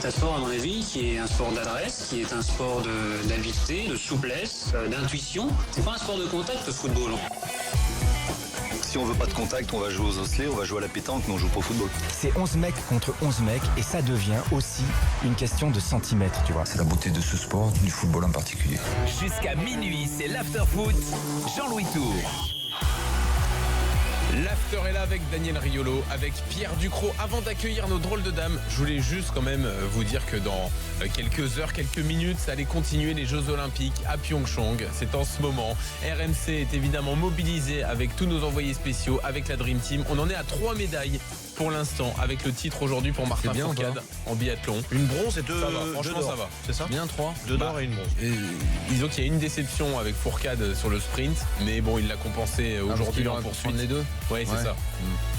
un sport, à mon avis, qui est un sport d'adresse, qui est un sport d'habileté, de souplesse, d'intuition. C'est pas un sport de contact, le football. Si on veut pas de contact, on va jouer aux osselets, on va jouer à la pétanque, mais on joue pas au football. C'est 11 mecs contre 11 mecs et ça devient aussi une question de centimètres, tu vois. C'est la beauté de ce sport, du football en particulier. Jusqu'à minuit, c'est l'after-foot. Jean-Louis Tour. L'after est là avec Daniel Riolo, avec Pierre Ducrot. Avant d'accueillir nos drôles de dames, je voulais juste quand même vous dire que dans quelques heures, quelques minutes, ça allait continuer les Jeux Olympiques à Pyeongchang. C'est en ce moment. RMC est évidemment mobilisé avec tous nos envoyés spéciaux, avec la Dream Team. On en est à 3 médailles pour l'instant, avec le titre aujourd'hui pour Martin Fourcade en biathlon. Une bronze et deux. Ça va, franchement deux ça va. C'est ça? Bien 3. 2 d'or et une bronze. Disons qu'il y a une déception avec Fourcade sur le sprint, mais bon, il l'a compensé aujourd'hui en poursuite. Les deux. Ouais, c'est ça.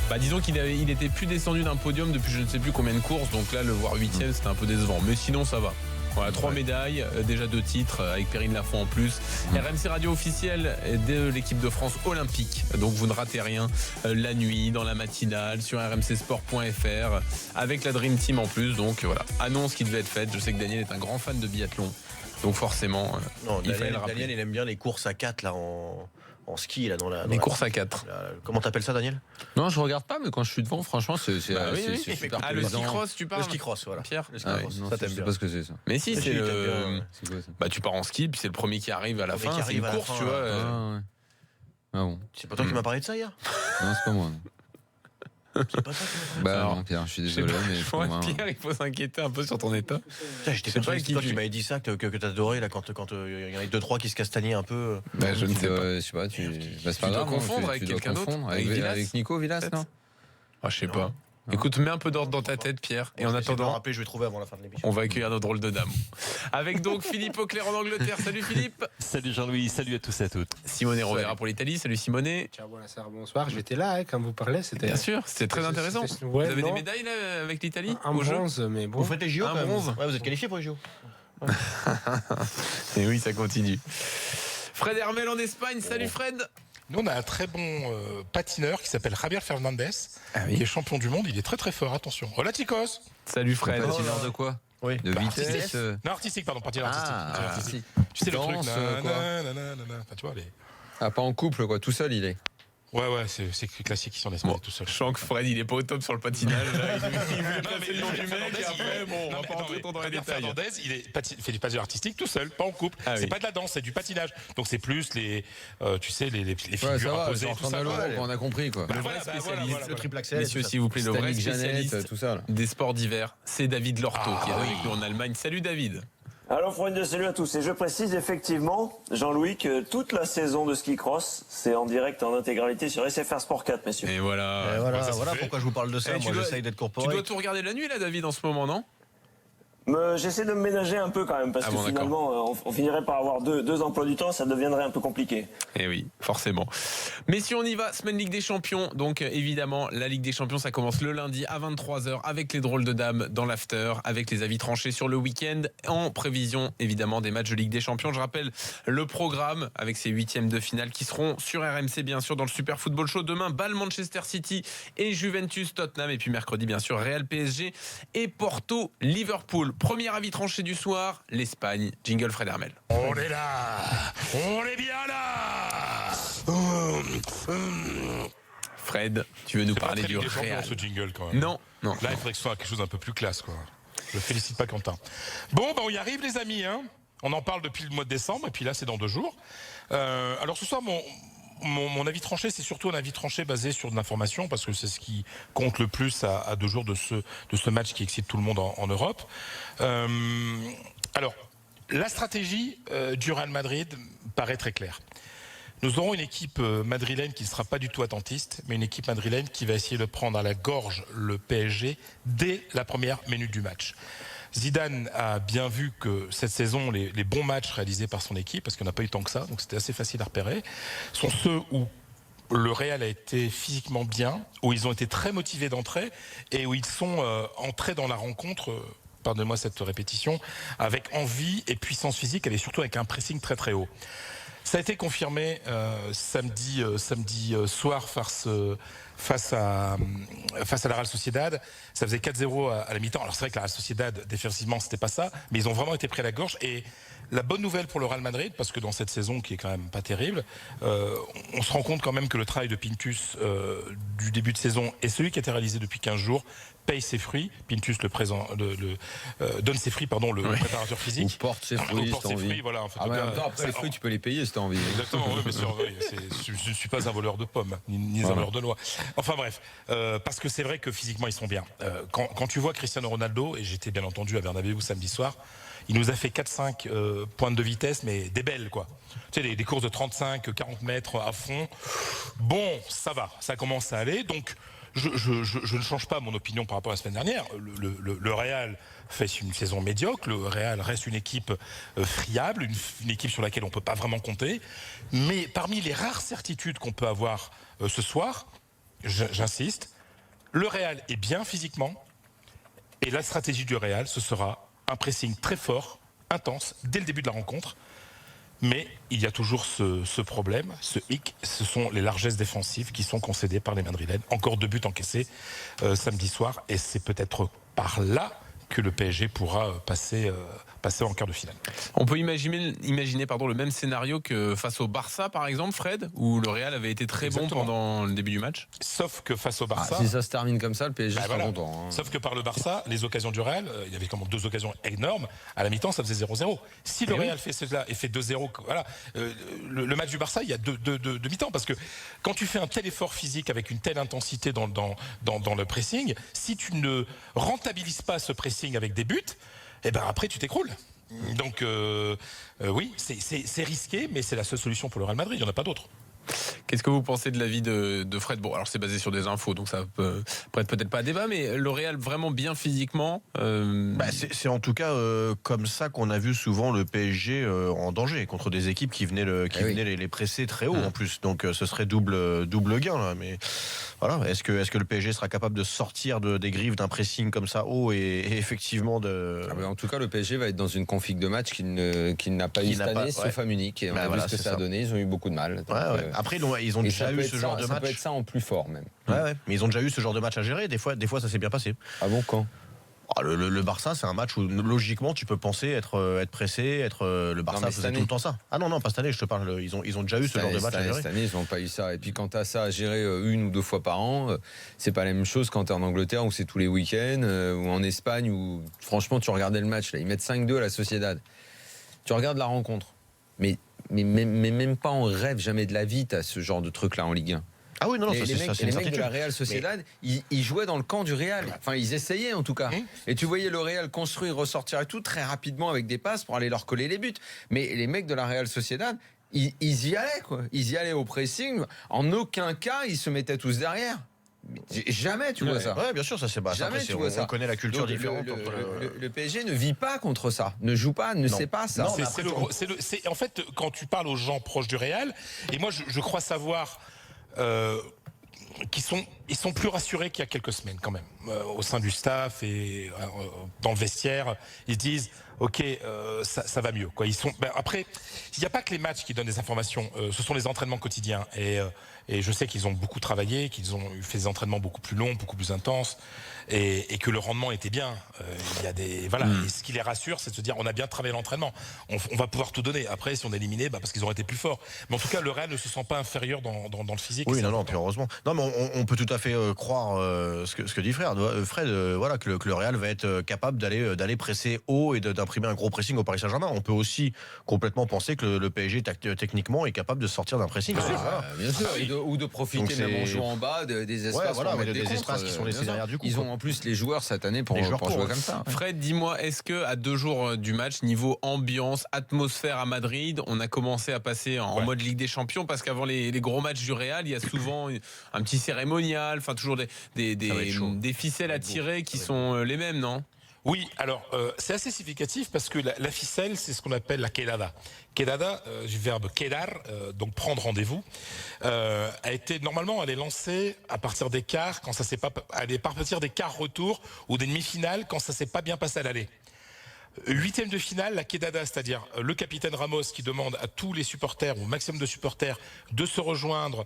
Bah, disons qu'il était plus descendu d'un podium depuis je ne sais plus combien de courses, donc là le voir 8e c'était un peu décevant, mais sinon ça va. Voilà, 3 médailles, déjà 2 titres avec Perrine Lafont en plus. RMC Radio officielle de l'équipe de France olympique, donc vous ne ratez rien la nuit, dans la matinale, sur rmcsport.fr, avec la Dream Team en plus, donc voilà, annonce qui devait être faite. Je sais que Daniel est un grand fan de biathlon, donc forcément non, il fallait le rappeler. Daniel il aime bien les courses à 4 là en ski là dans la. Les courses à 4. Comment t'appelles ça, Daniel? Non, je regarde pas, mais quand je suis devant, franchement, c'est super le plaisant. ski cross, tu parles? Le ski cross, voilà. Pierre, le ski cross. Non, Ça t'aime je sais bien. pas ce que c'est ça. mais si, c'est le. C'est quoi ça? Bah, tu pars en ski, puis c'est le premier qui arrive à la fin. C'est une course, tu vois. Ah, ouais. Ah bon. C'est pas toi qui m'as parlé de ça hier? Non, c'est pas moi. Non. C'est pas toi qui m'as parlé de ça? Bah non, Pierre, je suis désolé, mais je vois que Pierre, il faut s'inquiéter un peu sur ton état. J'étais persuadé que c'est toi qui m'avais dit ça, que t'adorais là quand il y en a 2-3 qui se castagnaient un peu. Bah, je ne sais pas. Je sais pas, c'est pas grave, dois confondre avec tu dois quelqu'un d'autre, confondre avec Villas, avec Nico Villas, non? Ah, je sais pas. Écoute, mets un peu d'ordre dans ta tête, Pierre. Et en attendant, je vais trouver avant la fin de l'émission. on va accueillir nos drôles de dames. Avec donc Philippe Auclair en Angleterre. Salut Philippe. Salut Jean-Louis, salut à tous et à toutes. Simone Rovera pour l'Italie. Salut Simone. Ciao, bonsoir. J'étais là quand vous parlez. C'était Bien sûr, c'était très intéressant. Vous avez des médailles là avec l'Italie un bronze, mais bon. Vous faites les JO un quand même. bronze. Ouais, vous êtes qualifié pour les JO. Et oui, ça continue. Fred Hermel en Espagne. Salut Fred. Nous, on a un très bon patineur qui s'appelle Javier Fernandez, qui est champion du monde. Il est très très fort, attention. Hola chicos. Salut Fred. Patineur de quoi? Oui. De vitesse. Non, artistique, pardon, patineur artistique. Tu sais le truc, Danse, quoi. Enfin, tu vois, Ah, pas en couple, quoi. Tout seul, il est. Ouais, c'est classique ici en Espagne, tout seul. Je sens que Fred, il est pas au top sur le patinage. Là. Il voulait passer le nom du mec. Et après, bon, on va pas rentrer trop dans les détails. Fernandez, il fait du patinage artistique tout seul, pas en couple. C'est pas de la danse, c'est du patinage. Donc c'est plus les figures imposées. Tout ça, on a compris, quoi. Le vrai spécialiste, le triple axel. messieurs, s'il vous plaît, le vrai spécialiste tout ça, là. des sports d'hiver, c'est David Lorto qui est avec nous en Allemagne. Salut David. Alors Fred, salut à tous. Et je précise effectivement, Jean-Louis, que toute la saison de ski cross, c'est en direct en intégralité sur SFR Sport 4, messieurs. Et voilà. Voilà pourquoi je vous parle de ça. Moi, j'essaye d'être corporate. Tu dois tout regarder la nuit là, David, en ce moment, non? J'essaie de me ménager un peu quand même, parce que finalement, on finirait par avoir deux emplois du temps, ça deviendrait un peu compliqué. Eh oui, forcément. Mais si on y va, semaine Ligue des Champions, donc évidemment, la Ligue des Champions, ça commence le lundi à 23h avec les drôles de dames dans l'after, avec les avis tranchés sur le week-end, en prévision évidemment des matchs de Ligue des Champions. Je rappelle le programme avec ces 8e de finale qui seront sur RMC, bien sûr, dans le Super Football Show. Demain, Bâle Manchester City et Juventus Tottenham. Et puis mercredi, bien sûr, Real PSG et Porto Liverpool. Premier avis tranché du soir, l'Espagne. Jingle Fred Hermel. On est là, on est bien là. Fred, tu veux nous parler du Real? Ce jingle quand même. Non. Là, il faudrait que ce soit quelque chose d'un peu plus classe, quoi. Je félicite pas Quentin. Bon, on y arrive, les amis. Hein. On en parle depuis le mois de décembre, et puis là, c'est dans 2 jours. Alors ce soir, mon avis tranché, c'est surtout un avis tranché basé sur de l'information, parce que c'est ce qui compte le plus à 2 jours de ce match qui excite tout le monde en Europe. Alors, la stratégie du Real Madrid paraît très claire. Nous aurons une équipe madrilène qui ne sera pas du tout attentiste, mais une équipe madrilène qui va essayer de prendre à la gorge le PSG dès la première minute du match. Zidane a bien vu que cette saison, les bons matchs réalisés par son équipe, parce qu'il n'y en a pas eu tant que ça, donc c'était assez facile à repérer, sont ceux où le Real a été physiquement bien, où ils ont été très motivés d'entrée et où ils sont entrés dans la rencontre, pardonnez-moi cette répétition, avec envie et puissance physique, et surtout avec un pressing très très haut. Ça a été confirmé samedi soir face face à la Real Sociedad. Ça faisait 4-0 à la mi-temps. Alors c'est vrai que la Real Sociedad, défensivement, c'était pas ça, mais ils ont vraiment été pris à la gorge. Et la bonne nouvelle pour le Real Madrid, parce que dans cette saison qui est quand même pas terrible, on se rend compte quand même que le travail de Pintus du début de saison et celui qui a été réalisé depuis 15 jours paye ses fruits. Pintus donne ses fruits, pardon, le préparateur physique. Ou porte ses fruits, porte ses fruits, voilà. En fait, en même temps, après les fruits, tu peux les payer si t'as envie. Exactement, oui, bien sûr. Oui, je ne suis pas un voleur de pommes, ni un voleur de noix. Enfin bref, parce que c'est vrai que physiquement, ils sont bien. Quand tu vois Cristiano Ronaldo, et j'étais bien entendu à Bernabéu samedi soir, il nous a fait 4-5 pointes de vitesse, mais des belles, quoi. Tu sais, des courses de 35, 40 mètres à fond. Bon, ça va, ça commence à aller. Donc, je ne change pas mon opinion par rapport à la semaine dernière. Le Real fait une saison médiocre. Le Real reste une équipe friable, une équipe sur laquelle on ne peut pas vraiment compter. Mais parmi les rares certitudes qu'on peut avoir ce soir, j'insiste, le Real est bien physiquement. Et la stratégie du Real, ce sera un pressing très fort, intense, dès le début de la rencontre. Mais il y a toujours ce problème, ce hic, ce sont les largesses défensives qui sont concédées par les Madrilènes. Encore 2 buts encaissés samedi soir, et c'est peut-être par là que le PSG pourra passer en quart de finale. On peut imaginer le même scénario que face au Barça, par exemple, Fred, où le Real avait été très bon pendant le début du match. Sauf que face au Barça... si ça se termine comme ça, le PSG sera content. Sauf que par le Barça, les occasions du Real, il y avait comme 2 occasions énormes. À la mi-temps, ça faisait 0-0. Si le Real fait cela et fait 2-0, voilà, le match du Barça, il y a deux mi-temps. Parce que quand tu fais un tel effort physique avec une telle intensité dans le pressing, si tu ne rentabilises pas ce pressing avec des buts, et ben après tu t'écroules. Donc oui, c'est risqué, mais c'est la seule solution pour le Real Madrid, il n'y en a pas d'autre. Qu'est-ce que vous pensez de l'avis de Fred? Bon, alors c'est basé sur des infos, donc ça prête peut-être pas à débat, mais le Real vraiment bien physiquement c'est en tout cas comme ça qu'on a vu souvent le PSG en danger, contre des équipes qui venaient les presser très haut en plus. Donc ce serait double gain là. Mais voilà, est-ce que le PSG sera capable de sortir des griffes d'un pressing comme ça haut et effectivement de... En tout cas, le PSG va être dans une config de match qu'il n'a pas eu cette année, sauf à Munich. Et on a vu ce que ça a donné, ils ont eu beaucoup de mal. Après, ils ont déjà eu ce genre de match. Ça peut être ça en plus fort même. Mais ils ont déjà eu ce genre de match à gérer. Des fois ça s'est bien passé. Ah bon, quand? Le Barça, c'est un match où logiquement tu peux penser être pressé, le Barça faisait tout le temps ça. Ah non, pas cette année, je te parle. Ils ont déjà eu ce genre de match à gérer. Cette année, ils n'ont pas eu ça. Et puis quand tu as ça à gérer 1 ou 2 fois par an, c'est pas la même chose quand tu es en Angleterre où c'est tous les week-ends, ou en Espagne où franchement tu regardais le match. Là, ils mettent 5-2 à la Sociedad. Tu regardes la rencontre. Mais même pas en rêve jamais de la vie, tu as ce genre de truc-là en Ligue 1. Ah oui, non, les mecs de la Real Sociedad, ils jouaient dans le camp du Real. Enfin, ils essayaient en tout cas. Et tu voyais le Real construire, ressortir et tout très rapidement avec des passes pour aller leur coller les buts. Mais les mecs de la Real Sociedad, ils y allaient quoi. Ils y allaient au pressing. En aucun cas, ils se mettaient tous derrière. Jamais tu vois ça. Ouais, bien sûr, ça c'est jamais tu vois ça. On connaît la culture différente. Le PSG ne vit pas contre ça, ne joue pas, ne sait pas ça. En fait, quand tu parles aux gens proches du Real, et moi je crois savoir ils sont plus rassurés qu'il y a quelques semaines quand même au sein du staff et dans le vestiaire, ils disent ok, ça va mieux quoi. Après, il n'y a pas que les matchs qui donnent des informations, ce sont les entraînements quotidiens et je sais qu'ils ont beaucoup travaillé, qu'ils ont fait des entraînements beaucoup plus longs, beaucoup plus intenses et que le rendement était bien. Il y a des et ce qui les rassure, c'est de se dire on a bien travaillé l'entraînement, on va pouvoir tout donner. Après, si on est éliminé, parce qu'ils auraient été plus forts. Mais en tout cas, le Real ne se sent pas inférieur dans le physique. Oui, non, puis heureusement. Non, mais on peut tout à fait croire ce que dit Fred, que le Real va être capable d'aller presser haut et d'imprimer un gros pressing au Paris Saint-Germain. On peut aussi complètement penser que le PSG techniquement est capable de sortir d'un pressing. Bien sûr, ou de profiter même en jouant en bas des espaces, des espaces qui sont laissés derrière du coup. Ils ont en plus les joueurs cette année pour jouer comme ça. Fred, dis-moi, est-ce que à 2 jours du match, niveau ambiance, atmosphère à Madrid, on a commencé à passer en mode Ligue des Champions, parce qu'avant les gros matchs du Real, il y a souvent un petit cérémonial, enfin toujours des ficelles à tirer qui sont les mêmes, non? Oui, alors c'est assez significatif parce que la ficelle, c'est ce qu'on appelle la quedada. Quedada, du verbe quedar, donc prendre rendez-vous, normalement elle est lancée à partir des quarts, à partir des quarts retour ou des demi-finales quand ça s'est pas bien passé à l'aller. 8e de finale, la Quedada, c'est-à-dire le capitaine Ramos qui demande à tous les supporters, ou au maximum de supporters, de se rejoindre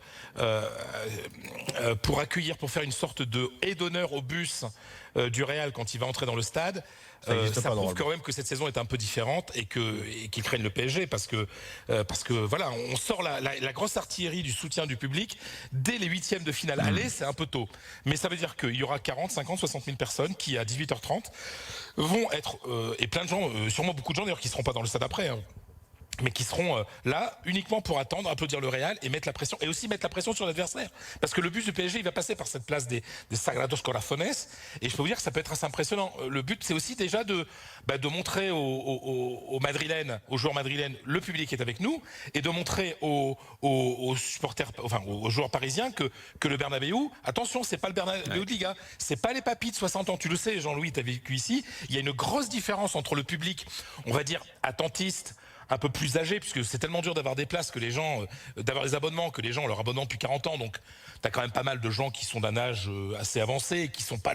pour accueillir, pour faire une sorte de haie d'honneur au bus du Real quand il va entrer dans le stade. Ça prouve quand même que cette saison est un peu différente et qu'ils craignent le PSG parce que voilà, on sort la grosse artillerie du soutien du public dès les 8e de finale. Aller, c'est un peu tôt. Mais ça veut dire qu'il y aura 40, 50, 60 000 personnes qui, à 18h30, vont être, et plein de gens, sûrement beaucoup de gens d'ailleurs qui ne seront pas dans le stade après, mais qui seront là uniquement pour attendre, applaudir le Real et mettre la pression, et aussi mettre la pression sur l'adversaire. Parce que le bus du PSG, il va passer par cette place des Sagrados Corazones, et je peux vous dire que ça peut être assez impressionnant. Le but, c'est aussi déjà de montrer aux Madrilènes, aux joueurs madrilènes, le public est avec nous, et de montrer aux supporters, enfin aux joueurs parisiens que le Bernabéu, attention, c'est pas le Bernabéu de Liga, c'est pas les papis de 60 ans, tu le sais, Jean-Louis, tu as vécu ici, il y a une grosse différence entre le public, on va dire, attentiste, un peu plus âgés, puisque c'est tellement dur d'avoir des places que les gens, d'avoir des abonnements, que les gens ont leur abonnement depuis 40 ans, donc t'as quand même pas mal de gens qui sont d'un âge assez avancé, qui sont pas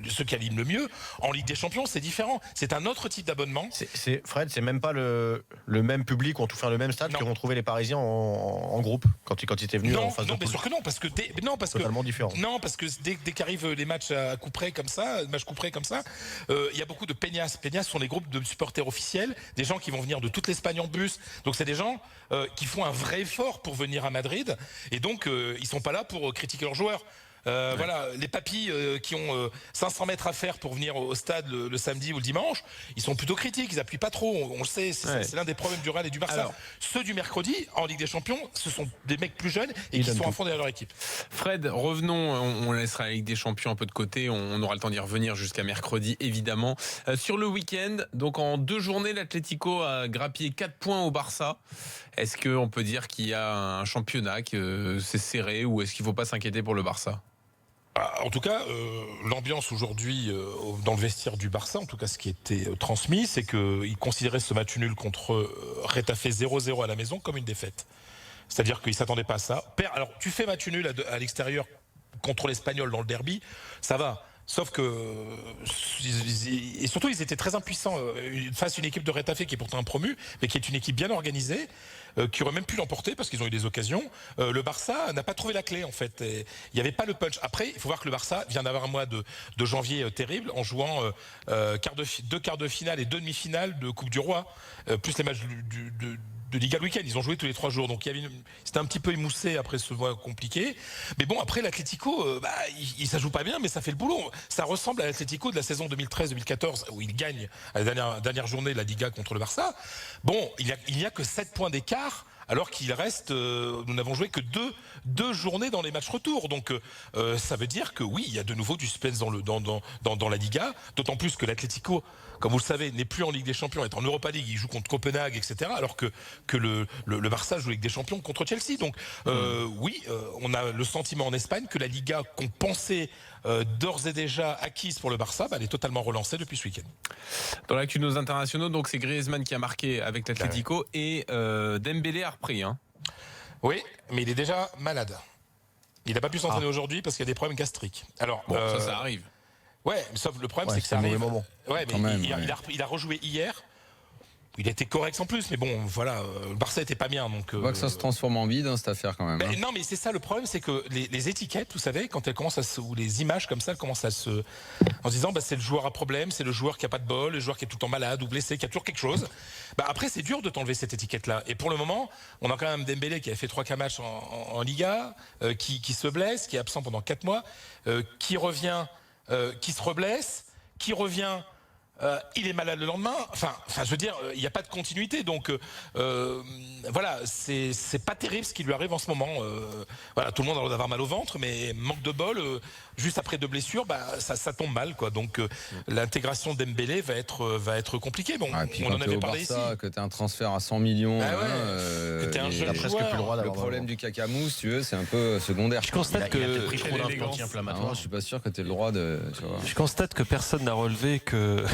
ceux qui alignent le mieux. En Ligue des Champions, c'est différent. C'est un autre type d'abonnement. Fred, c'est même pas le même public, on trouve le même stade que vont trouver les Parisiens en groupe quand ils étaient venus en phase de poule. Non, bien sûr que non, parce que totalement différent. Non, parce que dès qu'arrivent les matchs à coup près comme ça, il y a beaucoup de peñas. Peñas sont les groupes de supporters officiels, des gens qui vont venir de toute l'Espagne en bus. Donc c'est des gens qui font un vrai effort pour venir à Madrid, et donc ils sont pas là pour critiquer leurs joueurs. Voilà, les papis qui ont 500 mètres à faire pour venir au stade le samedi ou le dimanche, ils sont plutôt critiques, ils appuient pas trop, on le sait, c'est l'un des problèmes du Real et du Barça. Alors, ceux du mercredi en Ligue des Champions, ce sont des mecs plus jeunes et qui sont à fond derrière leur équipe. Fred, revenons, on laissera la Ligue des Champions un peu de côté, on aura le temps d'y revenir jusqu'à mercredi évidemment. Sur le week-end, donc en 2 journées, l'Atlético a grappillé 4 points au Barça. Est-ce qu'on peut dire qu'il y a un championnat, que c'est serré, ou est-ce qu'il ne faut pas s'inquiéter pour le Barça ? En tout cas, l'ambiance aujourd'hui dans le vestiaire du Barça, en tout cas ce qui était transmis, c'est qu'ils considéraient ce match nul contre Retafe 0-0 à la maison comme une défaite. C'est-à-dire qu'ils ne s'attendaient pas à ça. Alors, tu fais match nul à l'extérieur contre l'Espagnol dans le derby, ça va. Sauf que, et surtout, ils étaient très impuissants face à une équipe de Retafe qui est pourtant un promu, mais qui est une équipe bien organisée, qui aurait même pu l'emporter parce qu'ils ont eu des occasions. Le Barça n'a pas trouvé la clé, en fait. Il n'y avait pas le punch. Après, il faut voir que le Barça vient d'avoir un mois de janvier terrible en jouant 2 quarts de finale et 2 demi-finales de Coupe du Roi, plus les matchs de Liga le week-end. Ils ont joué tous les 3 jours, donc c'était un petit peu émoussé après ce mois compliqué. Mais bon, après l'Atlético, ça joue pas bien, mais ça fait le boulot. Ça ressemble à l'Atlético de la saison 2013-2014 où il gagne à la dernière journée de la Liga contre le Barça. Bon, il n'y a que 7 points d'écart. Alors qu'il reste, nous n'avons joué que deux journées dans les matchs retour. Donc ça veut dire que oui, il y a de nouveau du suspense dans la Liga. D'autant plus que l'Atlético, comme vous le savez, n'est plus en Ligue des Champions, est en Europa League. Il joue contre Copenhague, etc. Alors que le Barça joue Ligue des Champions contre Chelsea. Donc oui, on a le sentiment en Espagne que la Liga qu'on pensait d'ores et déjà acquise pour le Barça, elle est totalement relancée depuis ce week-end. Dans l'actu de nos internationaux, donc c'est Griezmann qui a marqué avec l'Atlético et Dembélé a repris. Oui, mais il est déjà malade. Il n'a pas pu s'entraîner aujourd'hui parce qu'il y a des problèmes gastriques. Alors, bon, ça arrive. Ouais, mais sauf le problème, c'est que ça arrive. Ouais, mais il a rejoué hier. Il était correct en plus, mais bon, voilà, le Barça était pas bien. Donc, on voit que ça se transforme en vide, cette affaire quand même. Non, mais c'est ça le problème, c'est que les étiquettes, vous savez, quand elles commencent ou les images comme ça, elles commencent en se disant, c'est le joueur à problème, c'est le joueur qui a pas de bol, le joueur qui est tout le temps malade ou blessé, qui a toujours quelque chose. Après, c'est dur de t'enlever cette étiquette-là. Et pour le moment, on a quand même Dembélé qui a fait 3 matchs en Liga, qui se blesse, qui est absent pendant 4 mois, qui revient, qui se reblesse, qui revient. Il est malade le lendemain. Enfin, je veux dire, il n'y a pas de continuité. Donc, voilà, c'est pas terrible ce qui lui arrive en ce moment. Voilà, tout le monde a l'air d'avoir mal au ventre, mais manque de bol. Juste après 2 blessures, ça tombe mal, quoi. Donc, l'intégration d'Embélé va être compliquée. Bon, on en avait parlé Barça, ici. Que tu as un transfert à 100 millions. Que tu es un jeune presque plus le droit d'avoir. Le problème du cacamousse, tu veux, c'est un peu secondaire. Je constate que je suis pas sûr que tu aies le droit de. Tu vois. Je constate que personne n'a relevé que.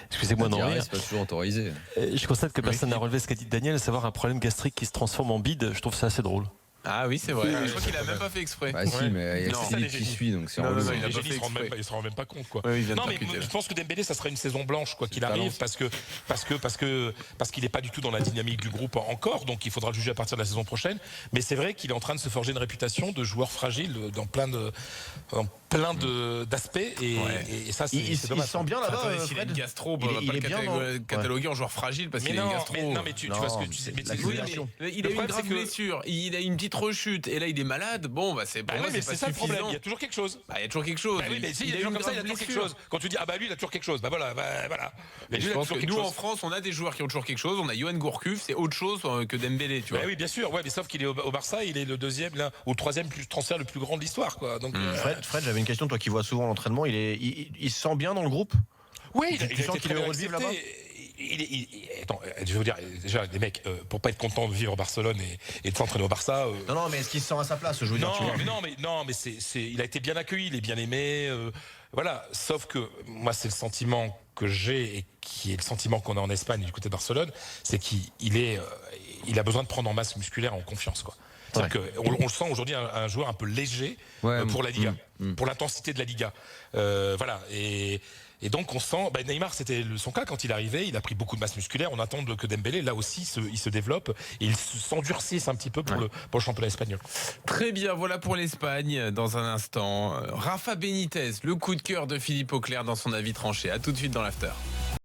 Excusez-moi d'en rire. C'est pas toujours autorisé. Je constate que personne n'a relevé ce qu'a dit Daniel, à savoir un problème gastrique qui se transforme en bide. Je trouve ça assez drôle. Ah oui, c'est vrai. Je crois qu'il a même pas fait exprès. Bah si, mais il y a Philippe qui suit, donc c'est relou. Les génies ne se rendent même pas compte, quoi. Non, mais je pense que Dembélé, ça sera une saison blanche, quoi qu'il arrive, parce qu'il n'est pas du tout dans la dynamique du groupe encore, donc il faudra le juger à partir de la saison prochaine. Mais c'est vrai qu'il est en train de se forger une réputation de joueur fragile dans plein d'aspects, et ça, c'est dommage. Il sent bien là-bas. S'il a une gastro, il est bien catalogué en joueur fragile parce qu'il a une gastro. Non, mais tu vois ce que tu sais. Il a une grave blessure, il a une petite rechute, et là il est malade. Bon, bah c'est ça le problème. Il y a toujours quelque chose. Il y a toujours quelque chose. Oui, mais si, il y a comme ça, il y a toujours quelque chose. Quand tu dis lui, il a toujours quelque chose. Voilà. Mais je pense que nous en France, on a des joueurs qui ont toujours quelque chose. On a Yoann Gourcuff, c'est autre chose que Dembélé, tu vois. Oui, bien sûr. Ouais, mais sauf qu'il est au Barça, il est le deuxième ou le troisième transfert le plus grand de l'histoire, quoi. Donc Fred, j'avais une question. Toi qui vois souvent l'entraînement, il se sent bien dans le groupe? Oui, tu sens qu'il est heureux de vivre là-bas? Attends, je veux dire, déjà, les mecs, pour pas être content de vivre à Barcelone et de s'entraîner au Barça. Non, mais est-ce qu'il se sent à sa place? Je veux dire, il a été bien accueilli, il est bien aimé. Voilà, sauf que moi, c'est le sentiment que j'ai et qui est le sentiment qu'on a en Espagne du côté de Barcelone, c'est qu'il a besoin de prendre en masse musculaire, en confiance, quoi. C'est-à-dire qu'on le sent aujourd'hui un joueur un peu léger pour la Liga, pour l'intensité de la Liga. Voilà. Et donc on sent, Neymar, c'était son cas quand il est arrivé, il a pris beaucoup de masse musculaire. On attend que Dembélé, là aussi, il se développe et il s'endurcisse un petit peu pour le championnat espagnol. Très bien, voilà pour l'Espagne. Dans un instant, Rafa Benitez, le coup de cœur de Philippe Auclair dans son avis tranché. À tout de suite dans l'after.